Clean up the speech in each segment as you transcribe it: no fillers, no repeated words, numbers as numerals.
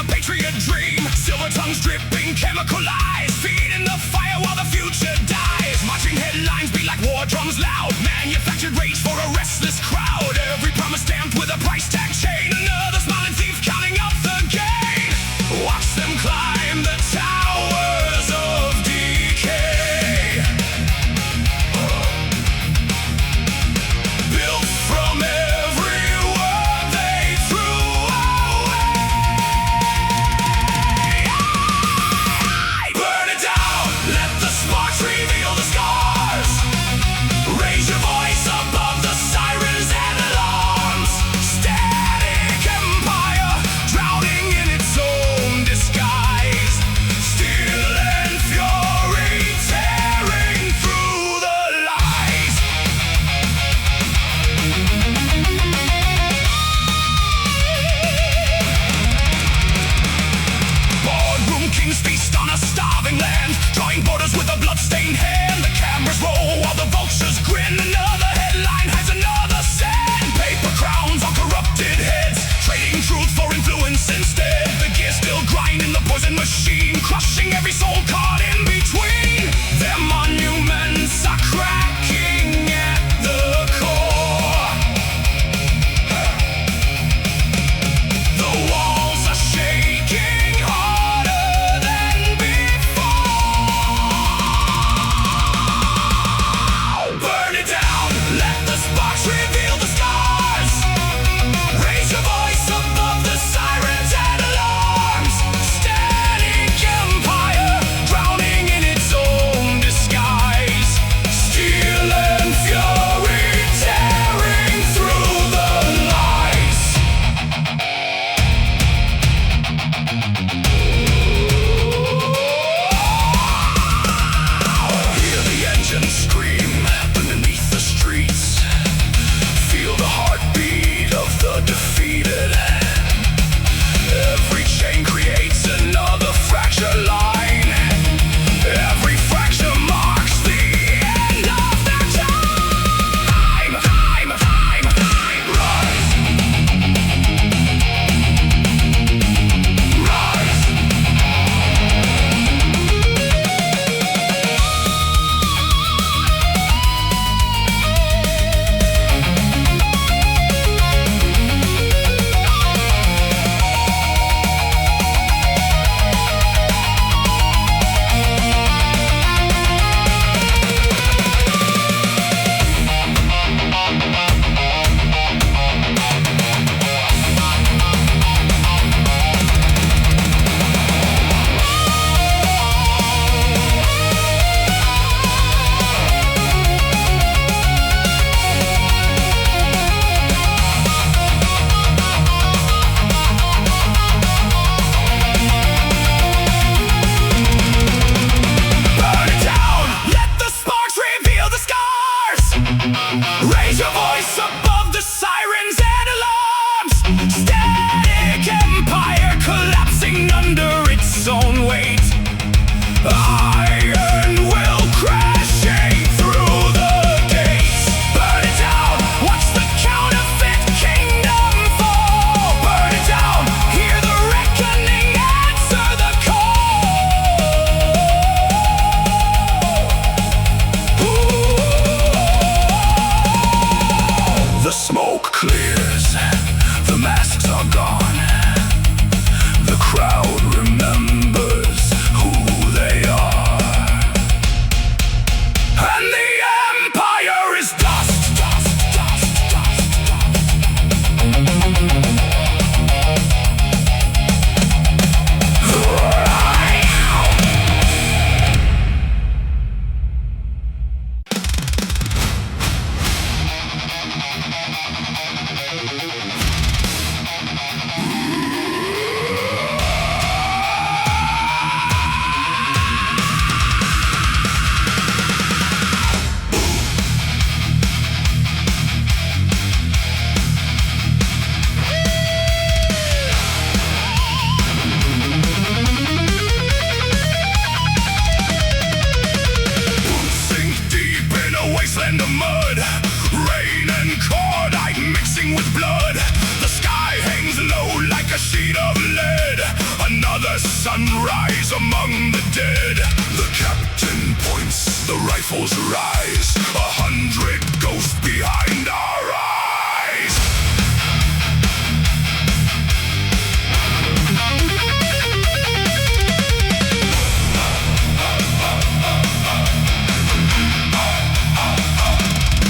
Patriot dream, silver tongues dripping, chemical eyes, feeding the fire while the future dies. Marching headlines beat like war drums loud, manufactured rage for a restless crowd. Every promise stamped with a price tag chain, another smiling thief counting up the gain. Watch them climb the towers of decay, built from every word they threw away. Burn it down, let the sparks reveal the scars. Raise your voice above sunrise among the dead. The captain points, the rifles rise, 100 ghosts behind our eyes.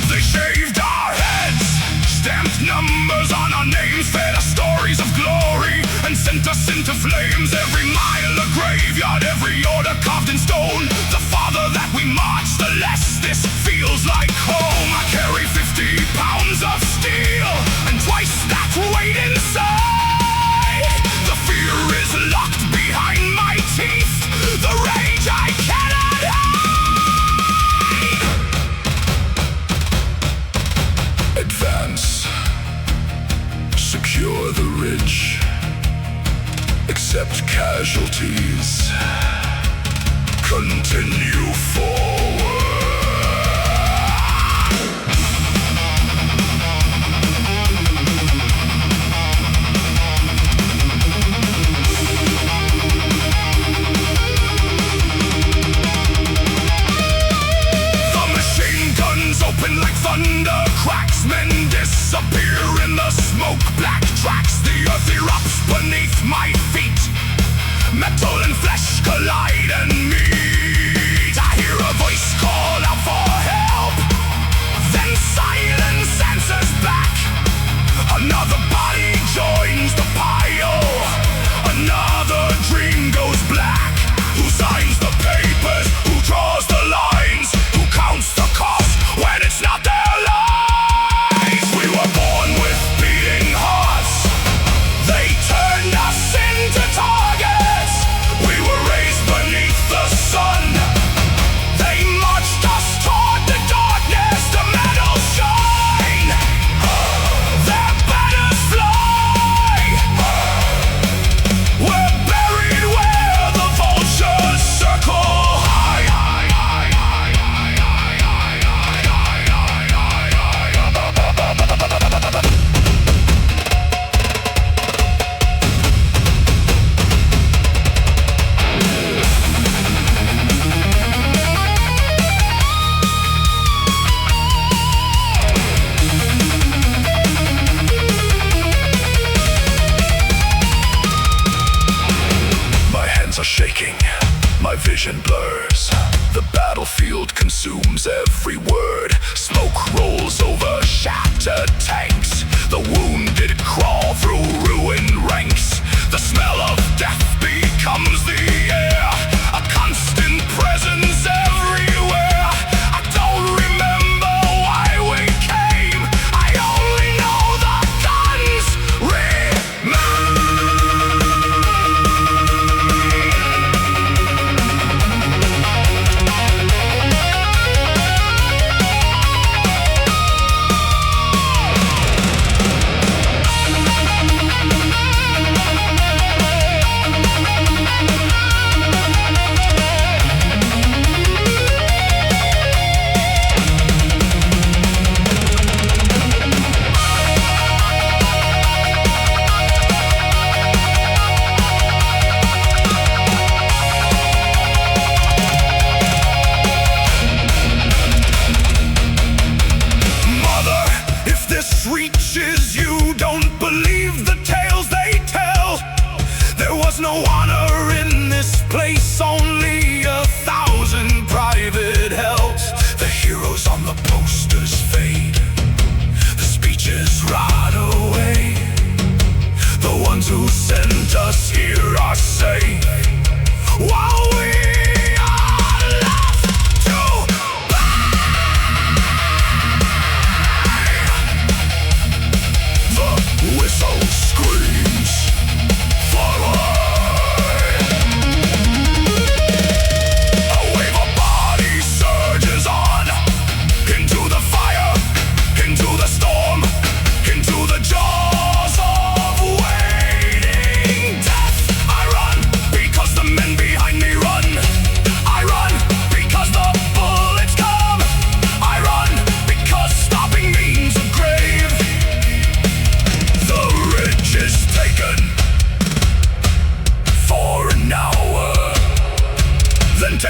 They shaved our heads, stamped numbers on our names, fed us stories of glory, and sent us into flames. Every mile a graveyard, every order carved in stone. The farther that we march, the less this feels like home. I carry 50 pounds of steel and twice that weight inside. The fear is locked behind my teeth, the rage I cannot hide. Advance, secure the ridge, accept casualties, continue forward. The machine guns open like thunder cracks, men disappear in the smoke, black tracks. The earth erupts beneath my feet, metal and flesh collide and meet. I hear a voice call out for help, then silence answers back. Another body joins the pile, another dream goes black. Who signs the papers, who draws the lines, who counts the cost when it's not their lives? We were born with beating hearts, they turned us into targets. We were raised beneath the sun, they marched us toward the darkness. The metal shine, their banners fly. We're buried where the vultures circle high. My hands are shaking, my vision blurs. The battlefield consumes every word. Smoke rolls over shattered tanks. The wounded crawl through ruined ranks. The smell of death becomes the air, a constant presence everywhere. I don't remember why we came, I only know the guns remain.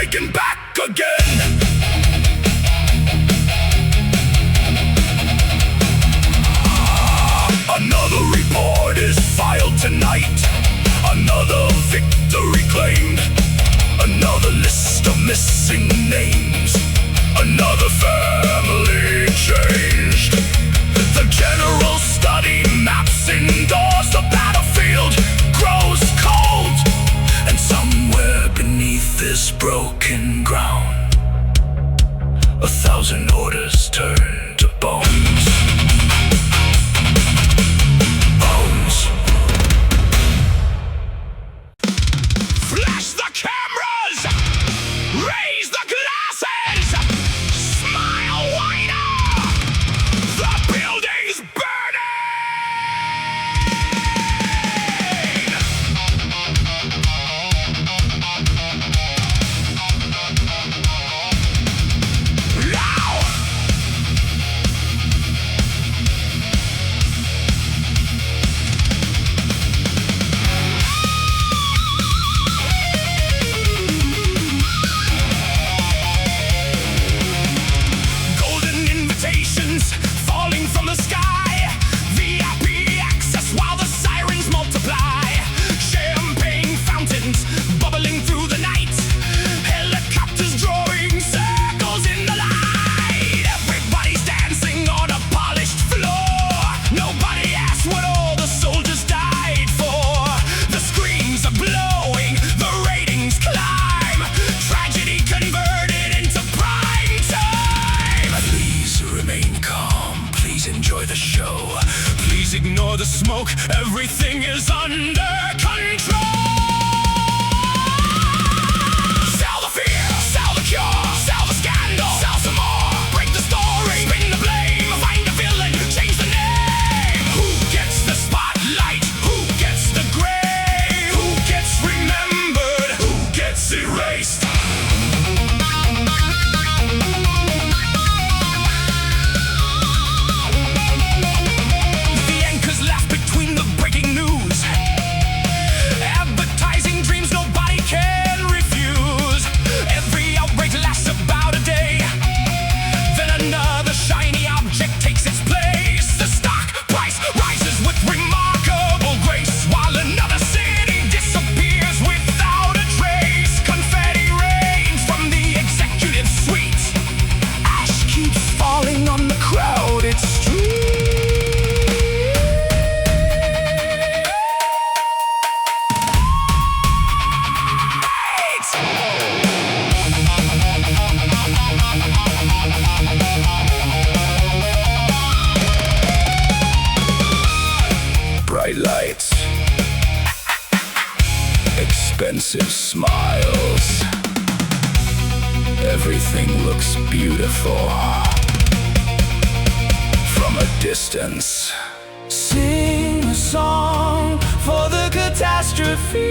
taken back again. Another report is filed tonight. Another victory claimed. Another list of missing names. Another family changed. The general study maps indoors. The battlefield grows cold. And somewhere beneath this broken ground, 1,000 orders turn to bones. Flash the cameras! Raise the glasses! Smile wider! The building's burning! Now! Falling from the sky, VIP access while the sirens multiply. Champagne fountains bubbling through the night. Helicopters drawing circles in the light. Everybody's dancing on a polished floor. Nobody asks what all the soldiers died for. The screams are blowing, the ratings climb. Tragedy converted into prime time. Please remain calm. Please enjoy the show. Please ignore the smoke. Everything is under control. Sell the fear, sell the cure, sell the scandal, sell some more. Break the story, spin the blame, find a villain, change the name. Who gets the spotlight? Who gets the grave? Who gets remembered? Who gets erased? Between the breaking news, advertising dreams nobody can refuse. Every outbreak lasts about a day, then another shiny object takes its place. The stock price rises with remarkable grace, while another city disappears without a trace. Confetti rains from the executive suite. Ash keeps falling on the crowded street. Bright lights, expensive smiles. Everything looks beautiful from a distance. Sing a song for the catastrophe.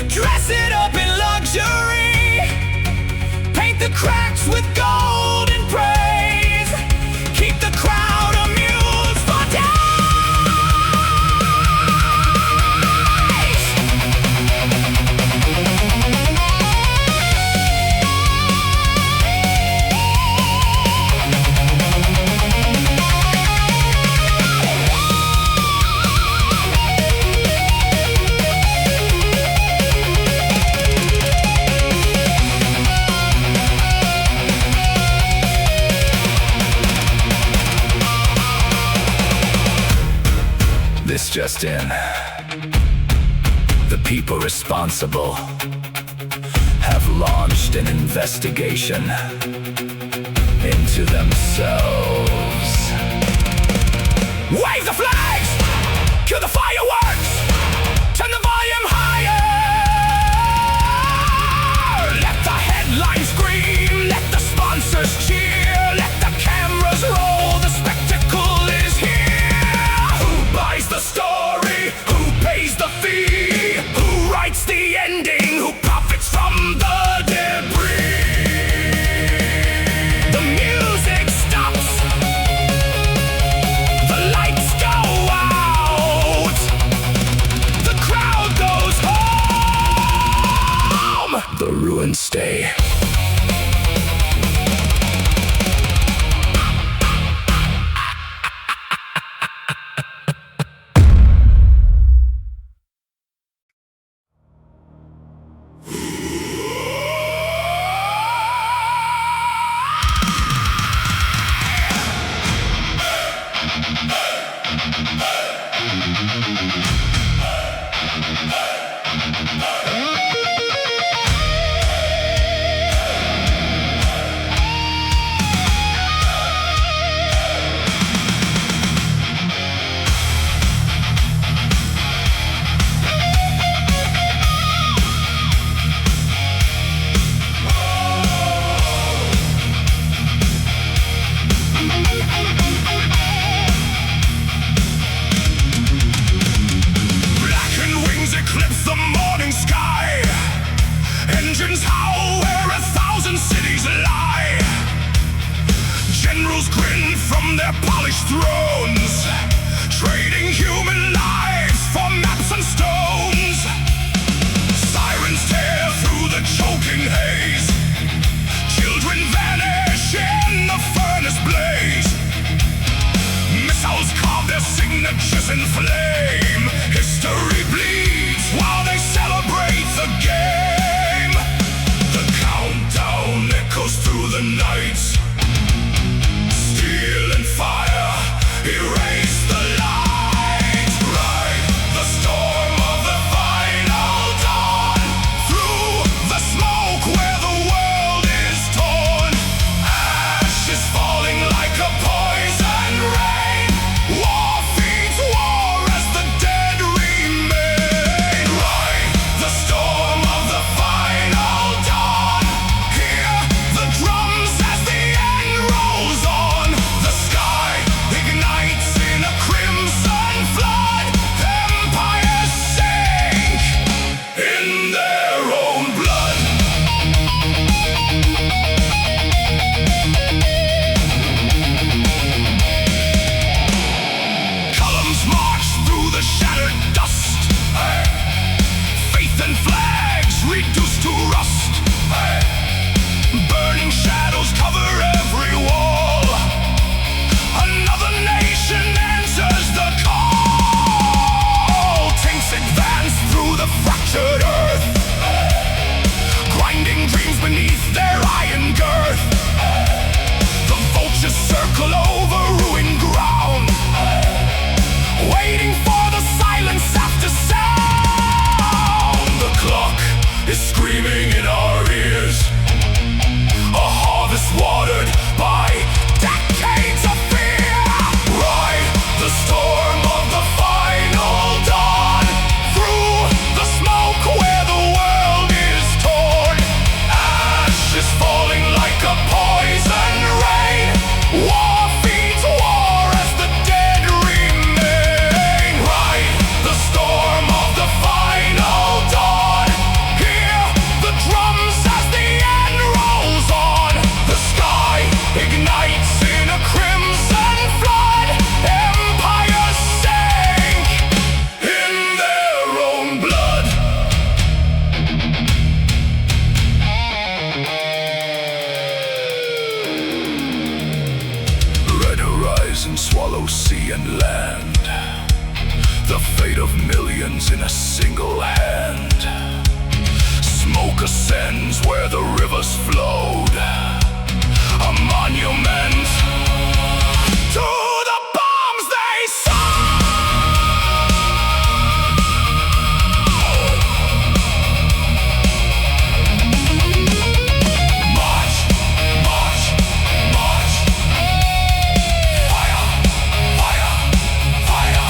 Dress it up in luxury. Paint the cracks with gold and praise. Keep the crowd amused for days. This just in. The people responsible have launched an investigation into themselves. Wave the flags! Kill the fireworks! Turn the volume higher! Let the headlines scream! Let the sponsors cheer! Let the cameras roll! The spectacle is here! Who buys the story? Who pays the fee? Who writes the ending? Who profits from the debris? The music stops. The lights go out. Silence Day. Thrones, trading human lives for maps and stones. Sirens tear through the choking haze. Children vanish in the furnace blaze. Missiles carve their signatures in flame. History bleeds while they celebrate the game. The countdown echoes through the night. Steel and fire erase the light. Ride the storm of the final dawn. Through the smoke where the world is torn. Ashes falling like a poison rain. War feeds war as the dead remain. Ride the storm of the final dawn. Hear the drums as the end rolls on. The sky ignites in a crimson flood. Empires sink in their own blood. Columns march through the shattered dust. Faith and flags reduced to rust. Burning shadows cover every wall. Another nation enters the call. Tanks advance through the fractured earth, grinding dreams beneath their iron girth. The vultures circle over ruined ground, waiting for the silence after sound. The clock is screaming in our ears, a harvest watered by decades of fear. Ride the storm of the final dawn. Through the smoke where the world is torn. Ashes falling like a poison rain. War feeds war as the dead remain. Ride the storm of the final dawn. Hear the drums as the end rolls on. The sky ignites in a crimson flood. Empires sink in their own blood. Red horizon swallows sea and land. The fate of millions in a single hand. Smoke ascends where the rivers flowed. A monument to the bombs they march, march, march. Fire, fire, fire.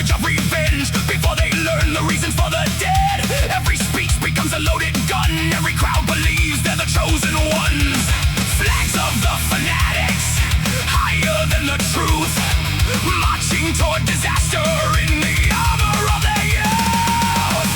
language of revenge before they learn the reasons for the dead. Every speech becomes a loaded gun. Every crowd believes they're the chosen ones. Flags of the fanatics, higher than the truth, marching toward disaster in the armor of the youth.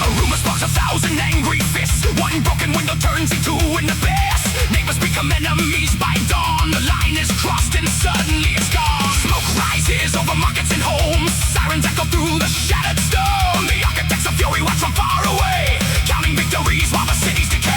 A rumor sparks 1,000 angry fists. One broken window turns into an abyss. Neighbors become enemies by dawn. The line is crossed and suddenly it's gone. Smoke rises over markets and homes. Sirens echo through the shattered stone. The architects of fury watch from far away, counting victories while the cities decay.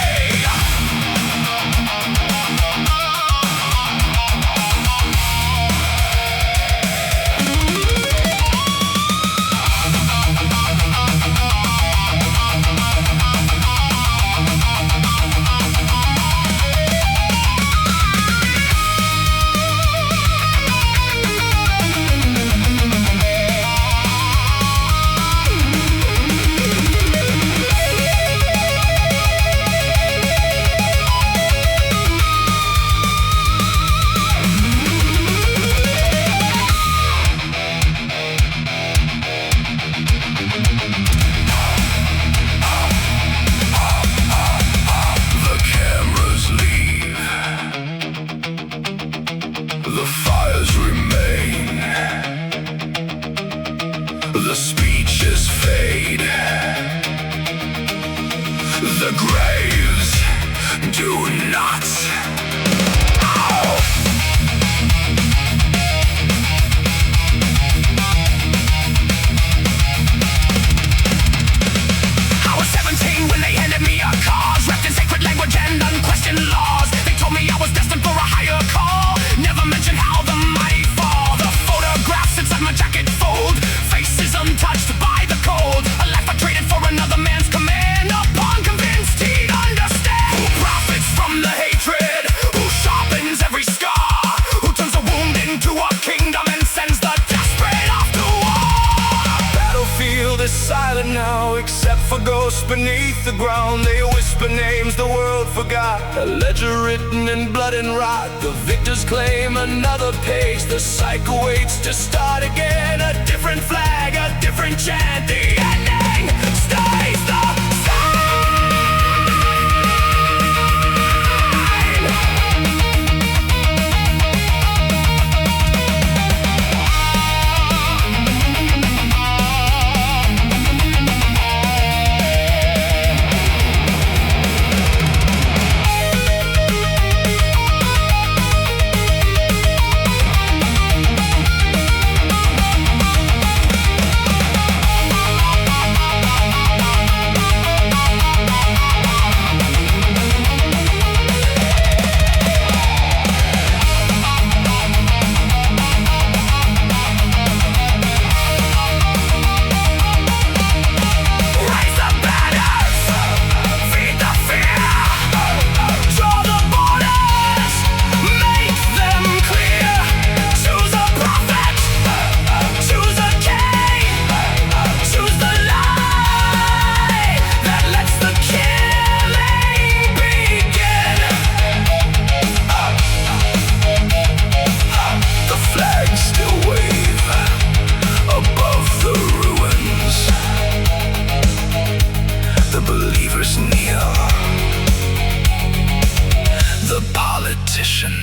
The fires remain, the speeches fade, the graves do not. I was 17 when they handed me a cause, wrapped in sacred language and unquestioned laws. They told me I was destined for a higher call. Never mentioned how the mighty fall. The photographs inside my jacket fold, faces untouched by the cold. A life I traded for another man's command. Upon convinced he'd understand. Who profits from the hatred? Who sharpens every scar? Who turns a wound into a kingdom and sends the desperate off to war? The battlefield is silent now, except for ghosts beneath the ground. They whisper names the world forgot, a ledger written in blood and rot. The victors claim another page. The cycle waits to start again. A different flag, a different chant. The ending stays the same.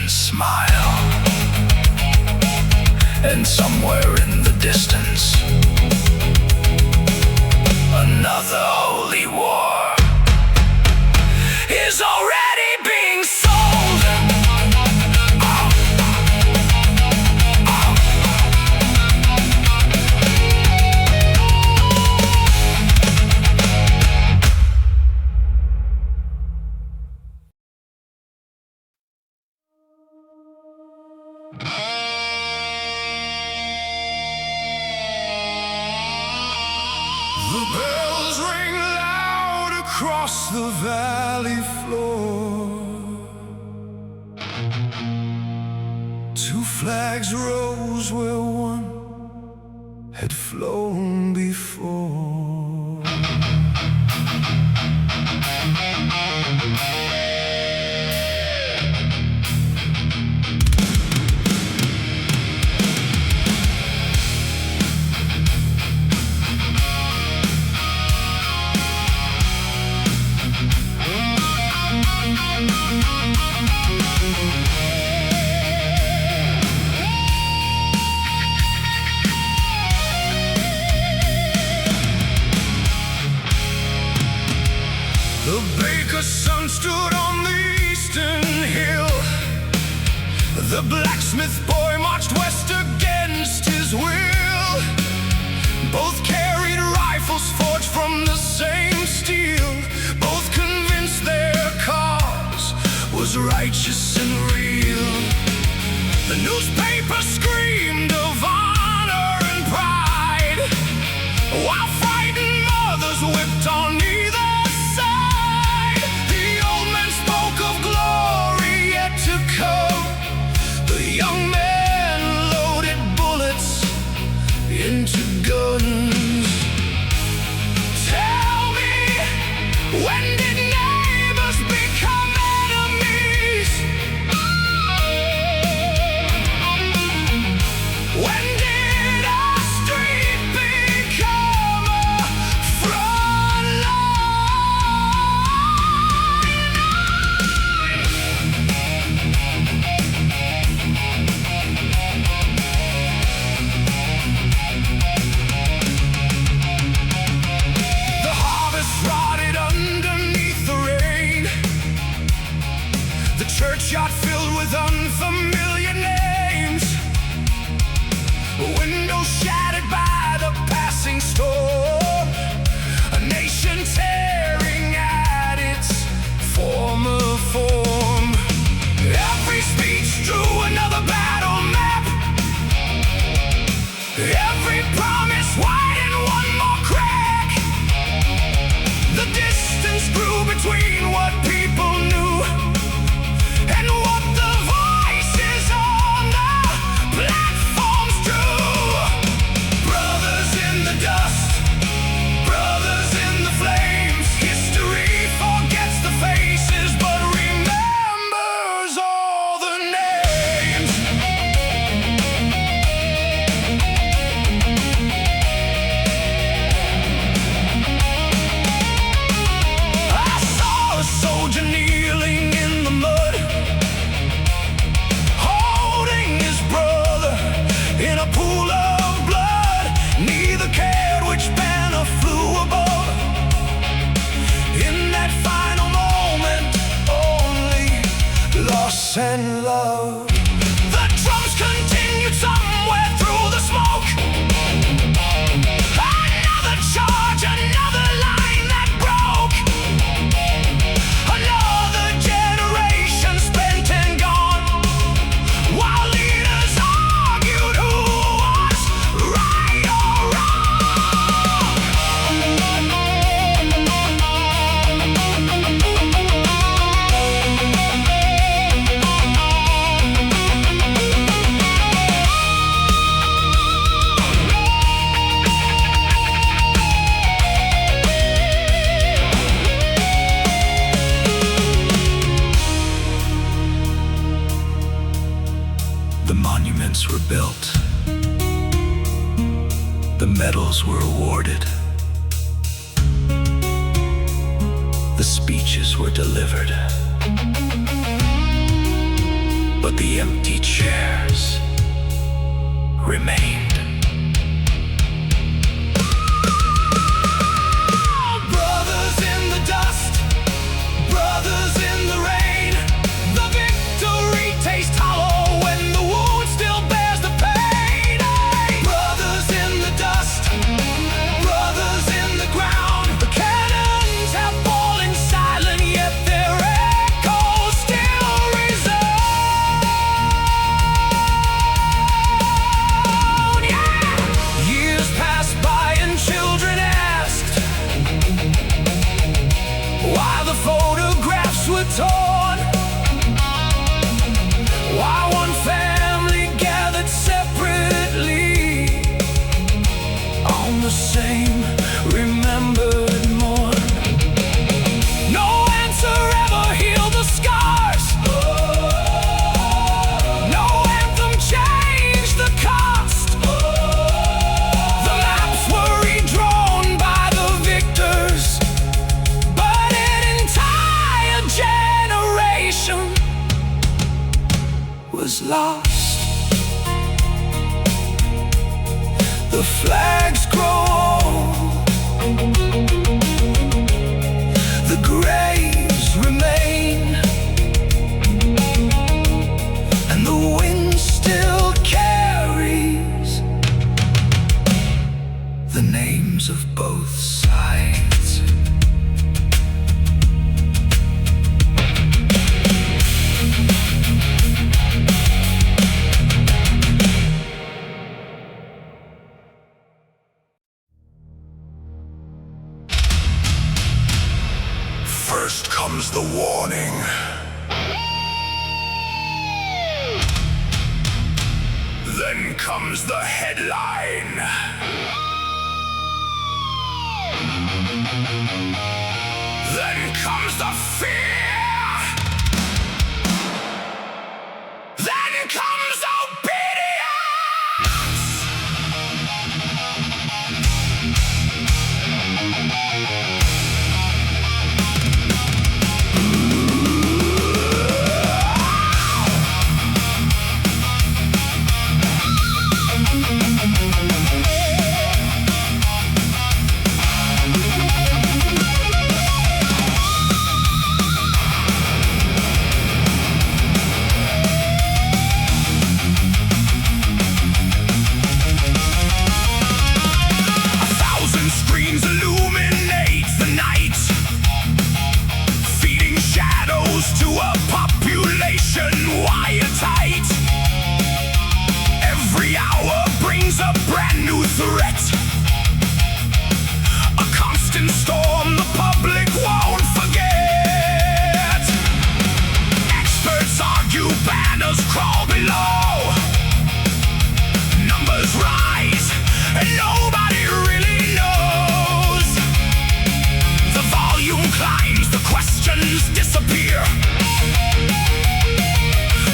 Smile, and somewhere in the distance, another holy war is already being sold. The bells ring loud across the valley floor. Two flags rose where one had flown before. Smith boy marched west against his will. Both carried rifles forged from the same steel. Both convinced their cause was righteous and real. The newspaper screamed of honor and pride, while frightened mothers whipped on either side. The old man spoke of glory yet to come. The young man loaded bullets into guns. Tell me, when did neighbors become enemies? When did a street become a front The harvest rotted underneath the rain. The churchyard filled with unfamiliar names. Windows shattered by the passing storm. A nation tearing at its former form. Every speech drew another battle map. Every promise widened one more crack. The distance grew between what people knew and what the voices on the platforms drew. Brothers in the dust, brothers in the flames. History forgets the faces but remembers all the names. I saw a soldier kneeling in the mud, holding his brother in a pool of blood. Neither cared which banner flew above. In that final moment, only loss and love. The drums continued somewhere through the smoke. Another charge, another line that broke. Another generation spent and gone, while leaders argued who was right or wrong. The monuments were built. The medals were awarded. The speeches were delivered. But the empty chairs remained. Brothers in the dust, brothers in the rain. The victory tastes hollow when the wound still bears the pain. Brothers in the dust, brothers in the ground. The cannons have fallen silent, yet their echoes still resound. Yeah! Years passed by and children asked why the photographs were torn, why one family gathered separately on the same remembered morn. No answer ever healed the scars. No anthem changed the cost. The maps were redrawn by the victors, but an entire generation was lost. The flags grow old, the graves remain, and the wind still comes the warning. Then comes the headline. Then comes the fear. Then comes to a population wiretight. Every hour brings a brand new threat, a constant storm the public won't forget. Experts argue, banners crawl below, numbers rise and nobody really knows. The volume climbs, the questions disappear.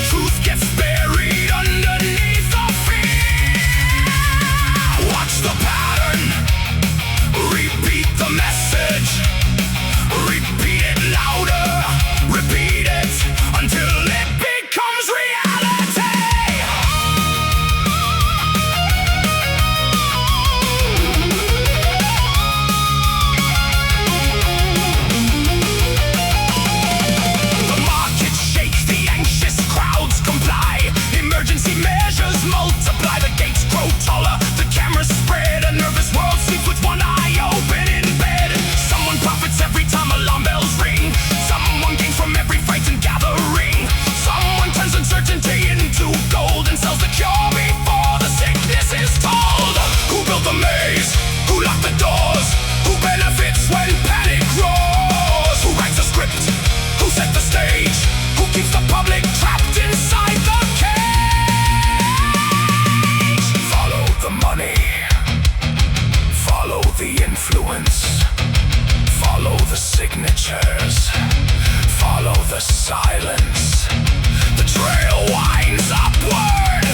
Truth gets buried underneath the fear. Watch the pattern, repeat the message, repeat it louder, repeat it until it becomes reality. Emergency measures multiply, the gates grow taller, the cameras spread, a nervous world sleeps with one eye open in bed. Someone profits every time alarm bells ring, someone gains from every frightened gathering, someone turns uncertainty into gold and sells the cure before the sickness is told. Who built the maze? Who locked the doors? Who benefits when panic roars? Who writes the script? Who set the stage? Who keeps the public trapped inside the money? Follow the influence, follow the signatures, follow the silence. The trail winds upward,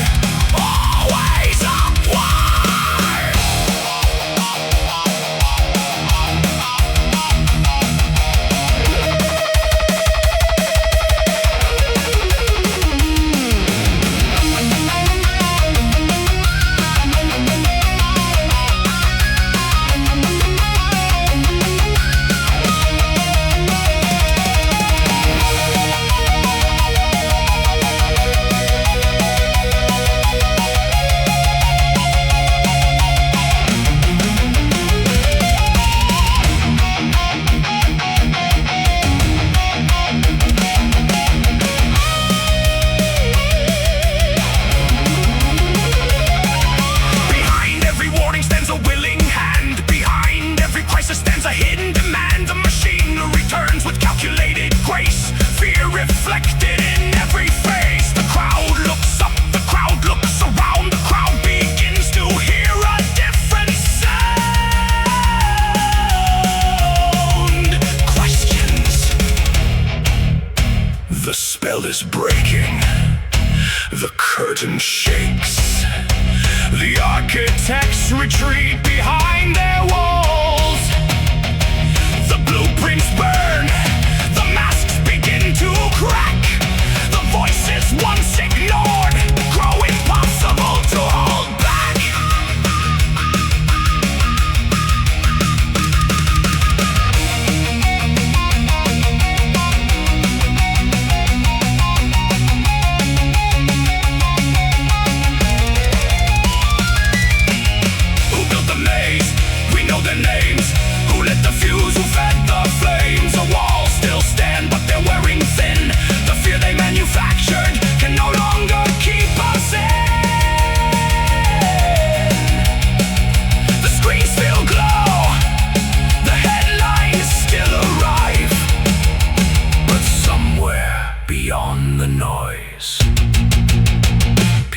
always upward. Stands a hidden demand. The machinery turns with calculated grace, fear reflected in every face. The crowd looks up, the crowd looks around, the crowd begins to hear a different sound. Questions. The spell is breaking, the curtain shakes, the architects retreat behind their walls. The blueprints burn, the masks begin to crack, the voices once ignored grow impossible to hold back. Who built the maze? We know their names. Who lit the fuse? Who fed the flames? The walls still stand, but they're wearing thin. The fear they manufactured can no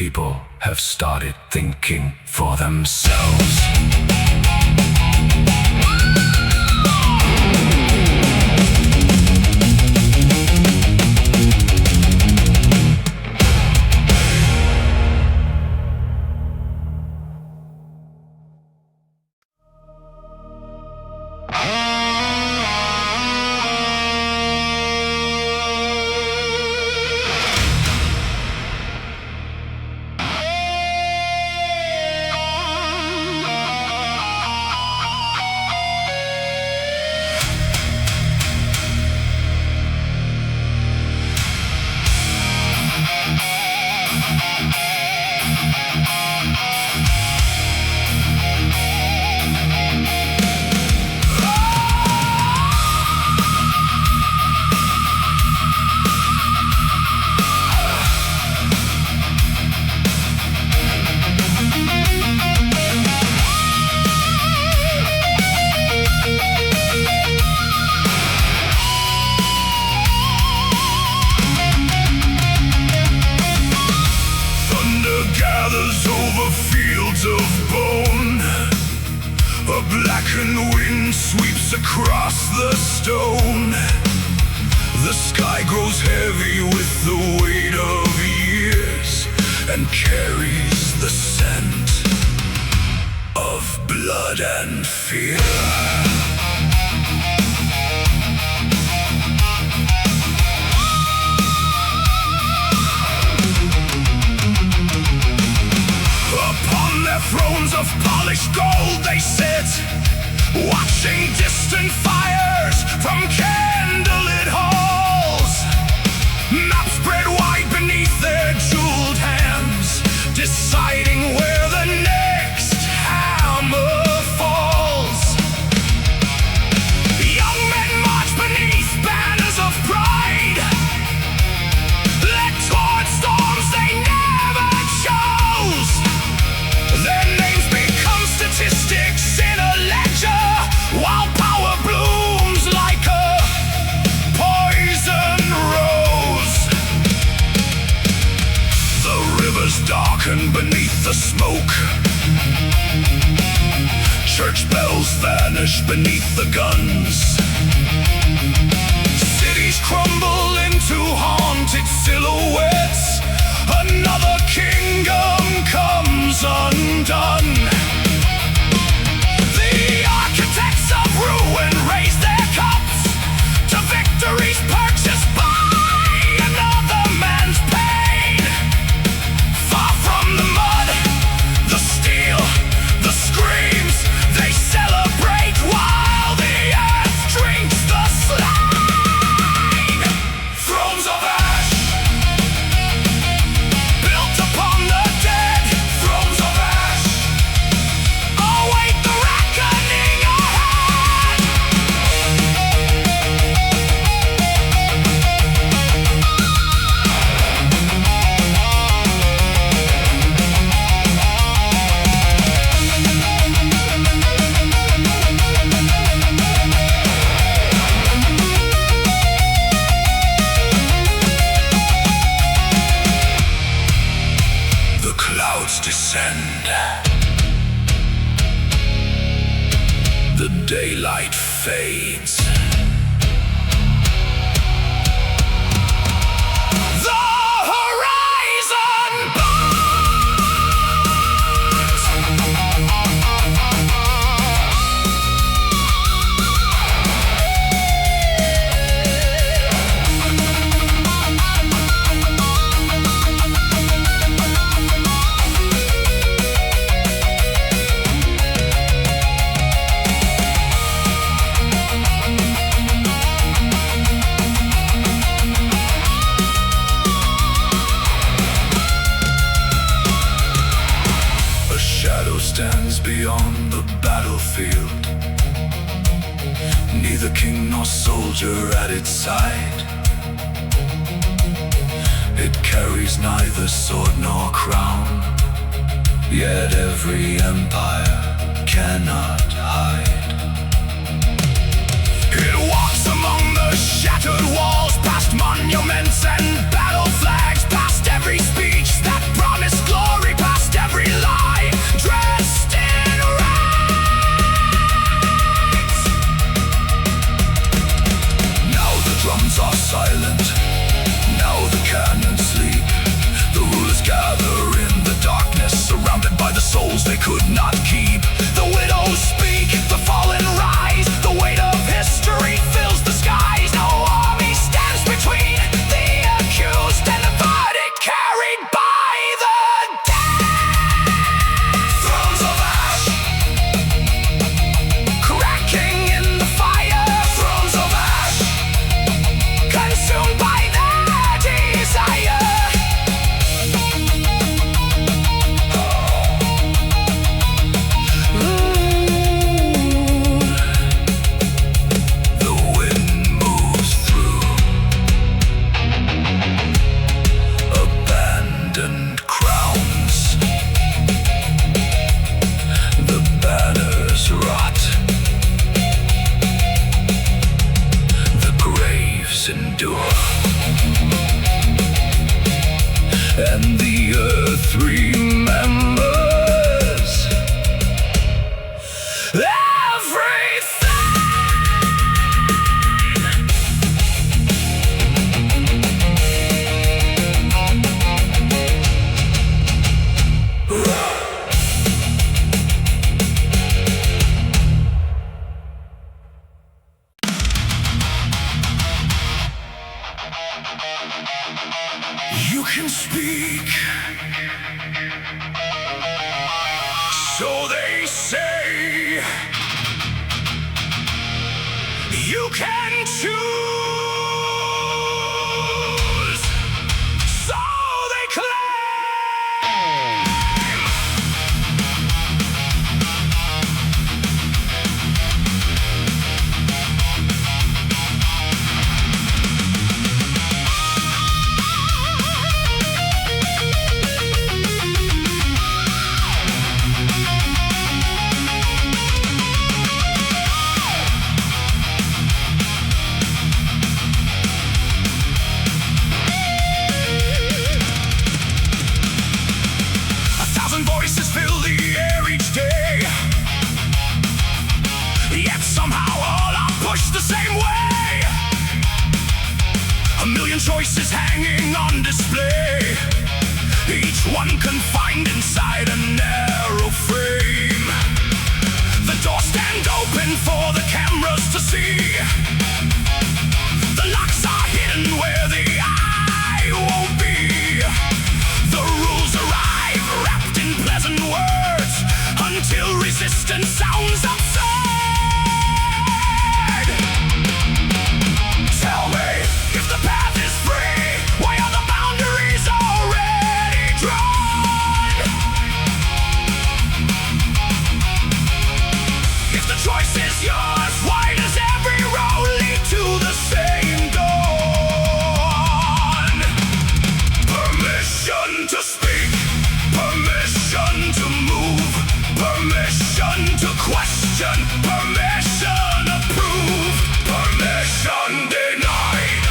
people have started thinking for themselves. Of bone, a blackened wind sweeps across the stone. The sky grows heavy with the weight of years and carries the scent of blood and fear. Thrones of polished gold they sit, watching distant fires from candlelit halls. Maps spread wide beneath their jeweled hands, deciding where the next hammer falls. Young men march beneath banners of pride, led toward storms they never chose. Their names become statistics in a ledger, while power blooms like a poison rose. The rivers darken beneath the smoke, church bells vanish beneath the guns. Cities crumble into haunted silhouettes, another kingdom comes undone. The architects of ruin raise their cups to victories purchased by another man's pain. Far from the mud, the steel, the screams, they celebrate while the earth drinks the slain. Thrones of ash built upon the dead, thrones of ash await the reckoning ahead. The clouds descend, the daylight fades. The horizon burns. A shadow stands beyond the battlefield, neither king nor soldier at its side. It carries neither sword nor crown, yet every empire cannot hide. It walks among the shattered walls, past monuments and battle flags, past every speech that promised glory. same way. A million choices hanging on display, each one confined inside a narrow frame. The doors stand open for the cameras to see. The locks are hidden where the eye won't be. The rules arrive wrapped in pleasant words until resistance sounds absurd. Tell me if the path is free, why are the boundaries already drawn? If the choice is yours, why does every road lead to the same dawn? Permission to speak, permission to move, permission to question, permission approved, permission denied.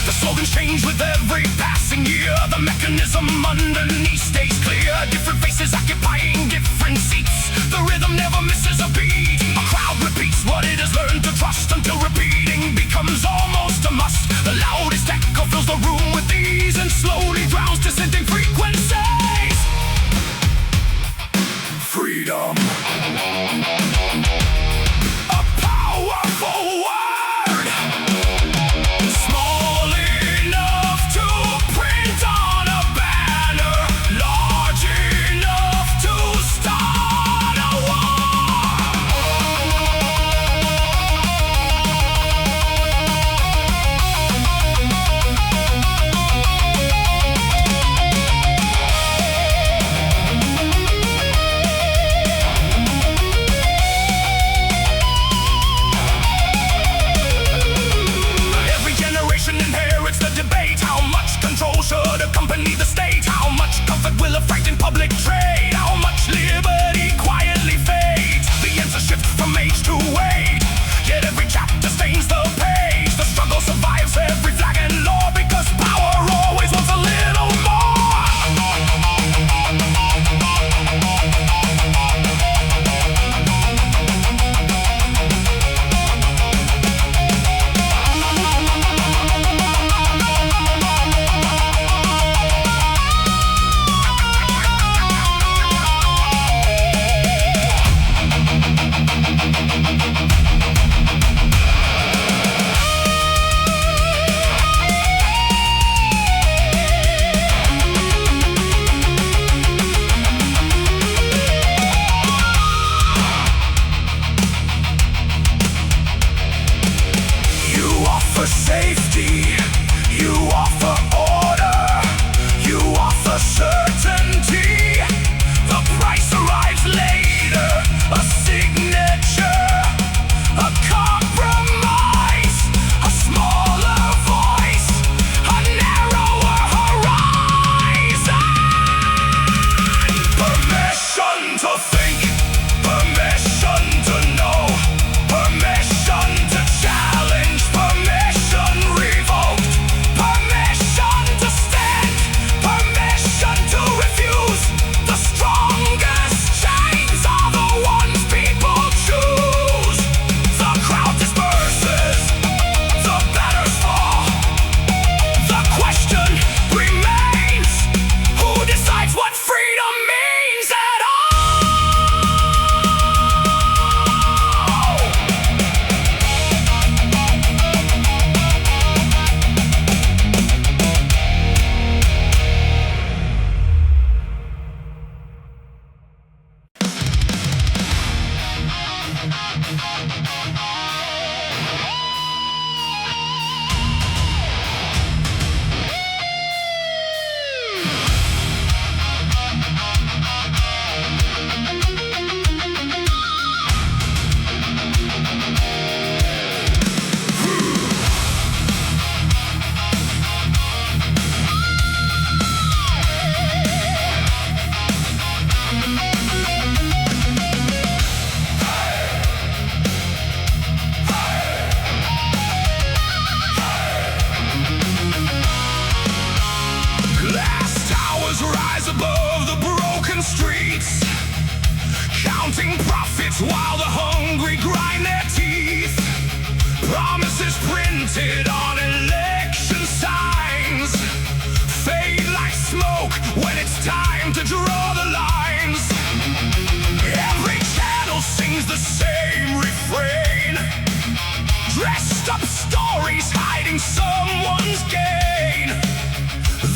The slogans change with every passing year. The mechanism underneath stays clear. Different faces occupying different seats. The rhythm never misses a beat. A crowd repeats what it has learned to trust until repeating becomes almost a must. The loudest echo fills the room with ease and slowly drowns dissenting frequencies. Freedom. A powerful word. Small enough to print on a banner, large enough to start a war. Every generation inherits the debate. How much control should accompany the state? How much comfort will a frightened public trade? How much liberty quietly fades? The answers shift from age to age, yet every chapter stains the page. The struggle survives every flag and law because power always wants a little more. You offer safety, you offer order, you offer certainty. The price arrives later, a signature, a compromise, a smaller voice, a narrower horizon. Permission to think, permission to know, permission to challenge, permission revoked, permission printed on election signs fade like smoke when it's time to draw the lines. Every channel sings the same refrain, dressed up stories hiding someone's gain.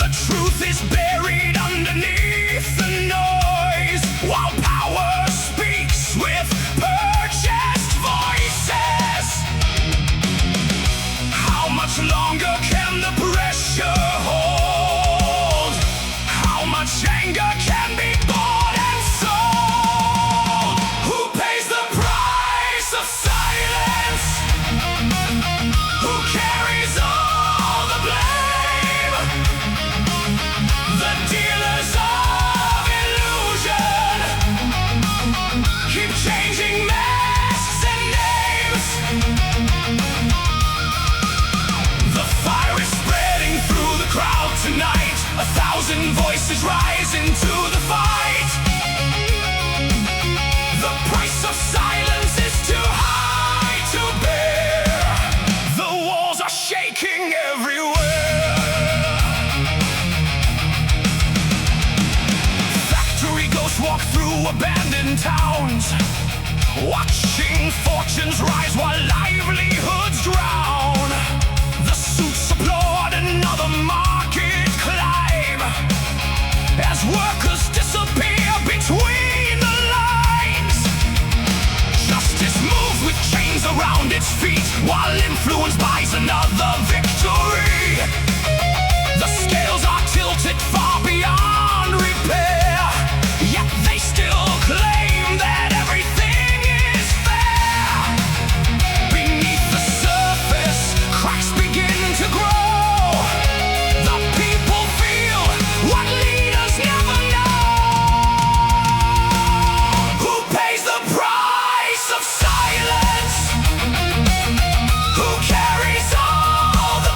The truth is buried underneath the noise, while power speaks with purchased voices. How much longer can the pressure hold? How much anger can be bought and sold? Who pays the price of silence? Who carries all the blame? The dealers of illusion keep changing masks and names. The fire is spreading through the crowd tonight. 1,000 voices rise into the fight. The price of silence is too high to bear. The walls are shaking everywhere. Factory ghosts walk through abandoned towns, watching fortunes rise while livelihoods drown. The suits applaud another market climb as workers disappear between the lines. Justice moves with chains around its feet while influence buys another victory. The scales are tilted far beyond repair, yet they still claim that everything is fair. Beneath the surface, cracks begin to grow. The people feel what leaders never know. Who pays the price of silence? Who carries all the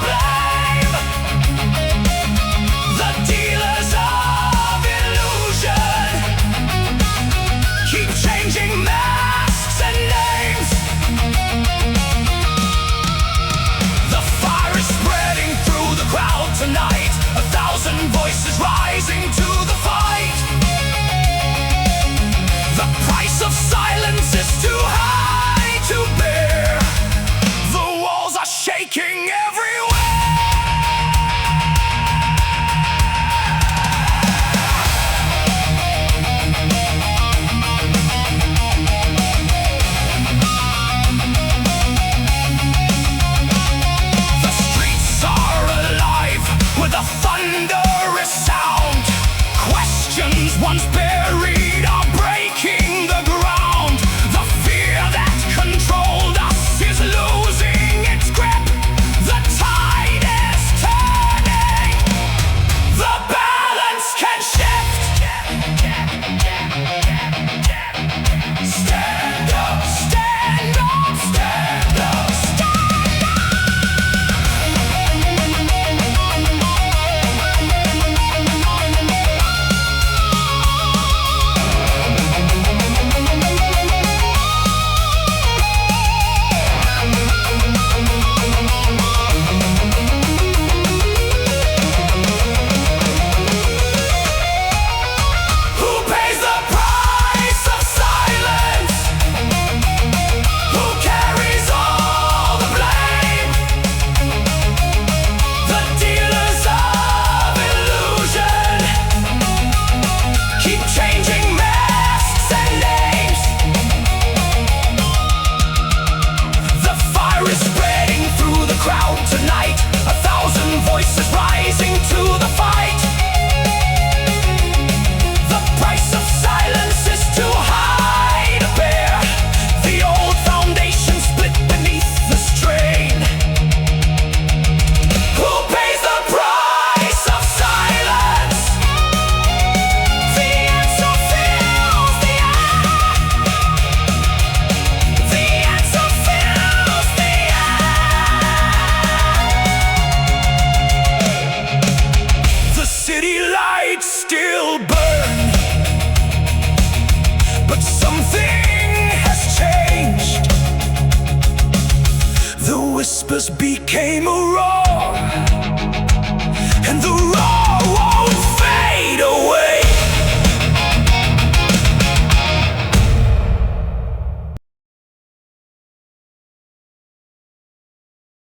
whispers became a roar.